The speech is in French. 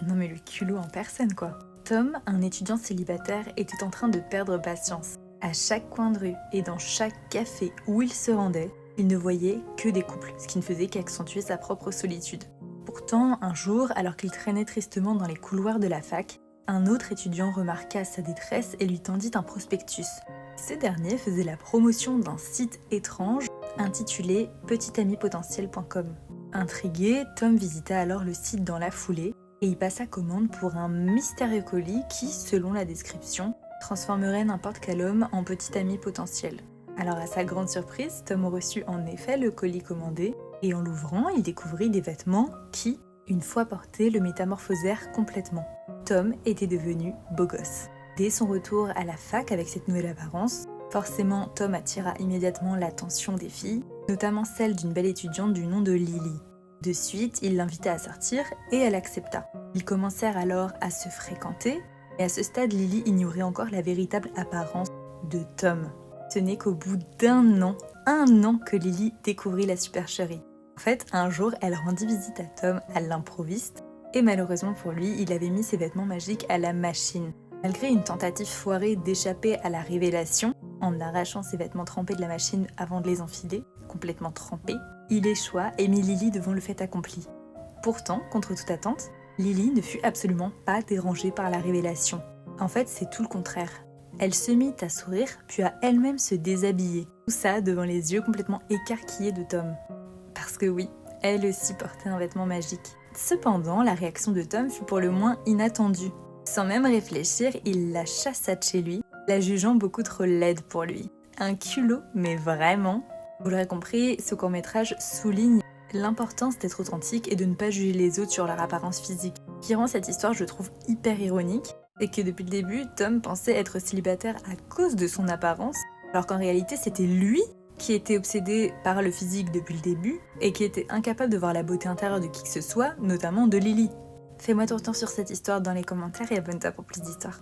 Non mais le culot en personne quoi. Tom, un étudiant célibataire, était en train de perdre patience. À chaque coin de rue et dans chaque café où il se rendait, il ne voyait que des couples, ce qui ne faisait qu'accentuer sa propre solitude. Pourtant, un jour, alors qu'il traînait tristement dans les couloirs de la fac, un autre étudiant remarqua sa détresse et lui tendit un prospectus. Ce dernier faisait la promotion d'un site étrange intitulé petitamipotentiel.com. Intrigué, Tom visita alors le site dans la foulée et y passa commande pour un mystérieux colis qui, selon la description, transformerait n'importe quel homme en petit ami potentiel. Alors à sa grande surprise, Tom reçut en effet le colis commandé et en l'ouvrant, il découvrit des vêtements qui, une fois portés, le métamorphosèrent complètement. Tom était devenu beau gosse. Dès son retour à la fac avec cette nouvelle apparence, forcément Tom attira immédiatement l'attention des filles, notamment celle d'une belle étudiante du nom de Lily. De suite, il l'invita à sortir et elle accepta. Ils commencèrent alors à se fréquenter, et à ce stade, Lily ignorait encore la véritable apparence de Tom. Ce n'est qu'au bout d'un an que Lily découvrit la supercherie. En fait, un jour, elle rendit visite à Tom à l'improviste, et malheureusement pour lui, il avait mis ses vêtements magiques à la machine. Malgré une tentative foirée d'échapper à la révélation, en arrachant ses vêtements trempés de la machine avant de les enfiler, complètement trempés, il échoua et mit Lily devant le fait accompli. Pourtant, contre toute attente, Lily ne fut absolument pas dérangée par la révélation. En fait, c'est tout le contraire. Elle se mit à sourire, puis à elle-même se déshabiller. Tout ça devant les yeux complètement écarquillés de Tom. Parce que oui, elle aussi portait un vêtement magique. Cependant, la réaction de Tom fut pour le moins inattendue. Sans même réfléchir, il la chassa de chez lui, la jugeant beaucoup trop laide pour lui. Un culot, mais vraiment. Vous l'aurez compris, ce court-métrage souligne l'importance d'être authentique et de ne pas juger les autres sur leur apparence physique. Ce qui rend cette histoire, je trouve, hyper ironique, c'est que depuis le début, Tom pensait être célibataire à cause de son apparence, alors qu'en réalité, c'était lui qui était obsédé par le physique depuis le début et qui était incapable de voir la beauté intérieure de qui que ce soit, notamment de Lily. Fais-moi ton retour sur cette histoire dans les commentaires et abonne-toi pour plus d'histoires.